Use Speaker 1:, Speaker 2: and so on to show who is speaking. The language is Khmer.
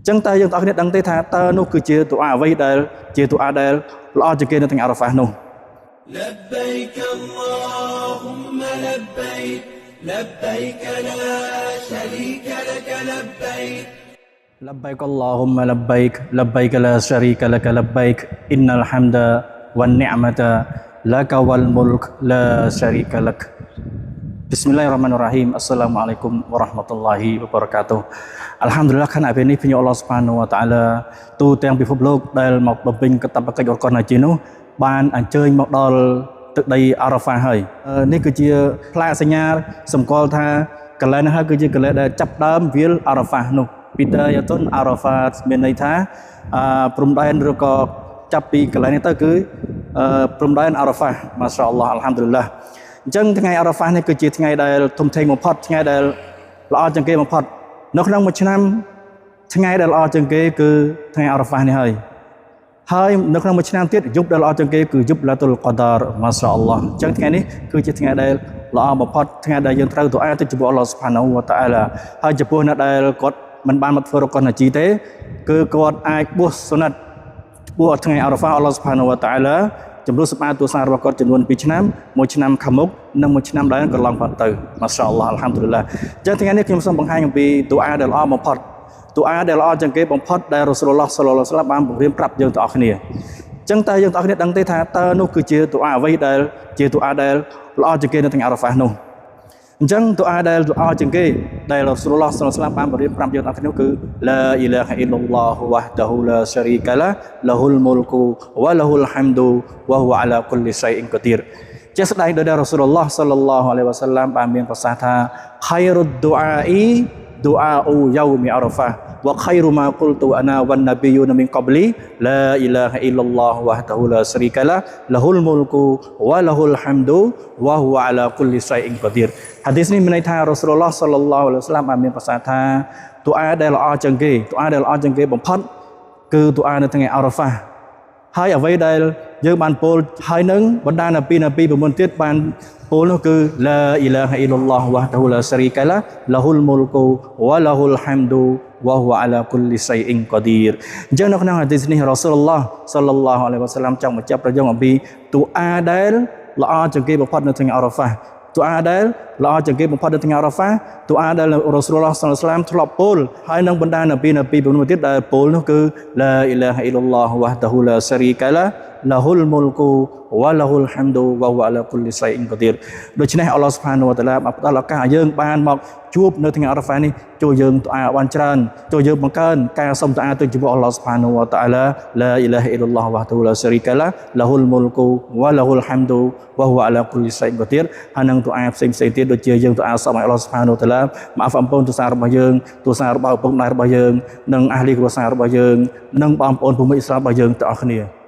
Speaker 1: ចឹងតើយើងតើគ្នាដឹងទេថាតើនោះគឺជាទូអាអ្វីដែលជាទូអាដែលល្អជាងគេនៅថ្ងៃអារ៉ាហ្វានោះ
Speaker 2: لبيك اللهم لبيك لبيك لا شريك لك لبيك
Speaker 1: لبيك اللهم لبيك لبيك لا شريك لك لبيك إن الحمد والنعمة لك والملك لا شريك لك Bismillahirrahmanirrahim. Assalamualaikum warahmatullahi wabarakatuh. Alhamdulillah ខណៈពេលនេះព្រះអល់ឡោះស៊ុបហានវតាអាឡាទូទាំងពិភពលោកដែលមកបំពេញកាតព្វកិច្ចអរគុណជានោះបានអញ្ជើញមកដល់ទឹកដីអារ៉ាហ្វាហើយនេះគឺជាផ្លាកសញ្ញាសម្គាល់ថាកន្លែងនេះហើយគឺជាកន្លែងដែលចាប់ដើមវាលអារ៉ាហ្វានោះពីតើយតុនអារ៉ាហ្វាមានន័យថាព្រំដែនឬក៏ចាប់ពីកន្លែងនេះទៅគឺព្រំដែនអារ៉ាហ្វាម៉ាសាអល់ឡោះអល់ហាំឌុលឡាហ៍អញ្ចឹងថ្ងៃអារ៉ាហ្វានេះគឺជាថ្ងៃដែលធំធេងបំផុតថ្ងៃដែលល្អជាងគេបំផុតនៅក្នុងមួយឆ្នាំថ្ងៃដែលល្អជាងគេគឺថ្ងៃអារ៉ាហ្វានេះហើយនៅក្នុងមួយឆ្នាំទៀតយប់ដែលល្អជាងគេគឺយប់ឡាតុលកដារម៉ាសាអល់ឡោះអញ្ចឹងថ្ងៃនេះគឺជាថ្ងៃដែលល្អបំផុតថ្ងៃដែលយើងត្រូវទូអាទៅចំពោះអល់ឡោះស៊ុបហានវតាអាឡាហើយចំពោះអ្នកដែលគាត់មិនបានមកធ្វើរកុនហាជីទេគឺគាត់អាចបួសសុណាត់បួសថ្ងៃអារ៉ាហ្វាអល់ឡោះស៊ុបហានវតាអាឡាចំនួនសម្បត្តិទូសារបស់គាត់ចំនួន2ឆ្នាំមួយឆ្នាំខាងមុខនិងមួយឆ្នាំដែលកន្លងផុតទៅម៉ាសាអល់ឡោះអល់ហាំឌុលឡាហ៍អញ្ចឹងថ្ងៃនេះខ្ញុំសូមបង្ហាញអំពីទូអាដែលល្អបំផុតទូអាដែលល្អជាងគេបំផុតដែលរ៉ូស៊ូលឡោះសល្លឡោះអាឡៃហ៊ីវ៉ាសល្លាមបានបង្រៀនប្រាប់យើងទាំងអស់គ្នាអញ្ចឹងតើយើងទាំងអស់គ្នាដឹងទេថាតើនោះគឺជាទូអាអ្វីដែលជាទូអាដែលល្អជាងគេនៅថ្ងៃអារ៉ាហ្វានោះអញ្ចឹងទូអាដែលល្អជាងគេដែលរ៉ូស៊ូលឡោះសល្លឡោះអាឡៃហ៊ីវ៉ាសល្លាមបានបង្រៀនប្រាប់យើងទាំងអស់គ្នាគឺឡាអ៊ីឡាហអ៊ីឡឡោះវ៉ាហ្ដាហ៊ូឡាស្រីកាឡាលហ៊ុលមុលគូវ៉ាលហ៊ុលហាំឌូវ៉ាហ៊ូអាឡាគុលលីឆៃអ៊ីនកាឌីរជាស្ដែងដោយរ៉ូស៊ូលឡោះសល្លឡោះអាឡៃហ៊ីវ៉ាសល្លាមបានមានប្រសាសន៍ថាខៃរុឌឌូអាអ៊ីឌូអាអូយោមីអារ៉ាហ្វាវ៉ាខៃរុម៉ាគុលទូអាណាវ៉ានណាប៊ីយូនមីនកបលីឡាអ៊ីឡាហអ៊ីឡឡោះវ៉ាហ្ដាហ៊ូឡាស្រីកាឡាលហ៊ុលមុលគូវ៉ាលហ៊ុលហាំឌូវ៉ាហ៊ូអាឡាគុលលីឆៃអ៊ីនកាឌីរហាឌីសនេះមានន័យថារ៉ូស៊ូលឡោះសល្លឡោះអាឡៃហ៊ីវ៉ាសល្លាមបានមានប្រសាសន៍ថាទូអាដែលល្អជាងគេទូអាដែលល្អជាងគេបំផុតគឺទូអានៅថ្ងៃអារ៉ាហ្វាហើយអ្វីដែលយើងបានពោលហើយនឹងបណ្ដានពីប្រមុនទៀតបានពោលនោះគឺឡាអ៊ីឡាហអ៊ីឡឡោះវ៉ាហ្ដាហ៊ូឡាស្រីកាឡាលហ៊ុលមុលគូវ៉ាលហ៊ុលហាំឌូវ៉ាហ៊ូអាឡាគុលលីឆៃអ៊ីនកាឌីរអញ្ចឹងនៅក្នុងហាឌីសនេះរ៉ូស៊ូលឡោះសល្លឡោះអាឡៃហ៊ីវ៉ាសល្លាមចង់បញ្ជាក់ប្រយោគអំពីទូអាដែលល្អជាងគេបំផុតនៅថ្ងៃអារ៉ាហ្វាទូអាដែលល្អជាងគេបំផុតនៅថ្ងៃអារ៉ាហ្វាទូអាដែលរ៉ូស៊ូលឡោះសល្លឡោះអាឡៃហ៊ីវ៉ាសល្លាមធ្លាប់ពោលហើយនឹងបណ្ដានពីប្រមុនទៀតដែលពោលនោះគឺឡាអ៊ីឡាហអ៊ីឡឡោះវ៉ាហ្ដាហ៊ូឡាស្រីកាឡាលហ៊ុលមុលគូវ៉ាលហ៊ុលហាំឌូវ៉ាហ៊ូអាឡាគុលលីឆៃអ៊ីនកាឌីរដូច្នេះអល់ឡោះស៊ុបហានវតាអាឡាបានផ្ដល់ឱកាសឲ្យយើងបានមកជួបនៅថ្ងៃអារ៉ាហ្វានេះចូលយើងទូអាបានច្រើនចូលយើងបង្កើនការសុំទូអាទៅចំពោះអល់ឡោះស៊ុបហានវតាអាឡាឡាអ៊ីឡាហអ៊ីឡឡោះវ៉ាហ្ដាហ៊ូឡាស្រីកាឡាលហ៊ុលមុលគូវ៉ាលហ៊ុលហាំឌូវ៉ាហ៊ូអាឡាគុលលីឆៃអ៊ីនកាឌីរហើយនឹងទូអាផ្សេងទៀតដូចជាយើងទូអាសុំឲ្យអល់ឡោះស៊ុបហានវតាអាឡាម៉ាហ្វអំពូនទូសាររបស់យើងទូសាររបស់ឪពុកម្ដាយរបស់យើងនិងអាហ្លីគ្រួសាររបស់យើងនិងបងប្អូនពុំអ៊ីស្លាមរបស់យើងទាំងអស់គ្នា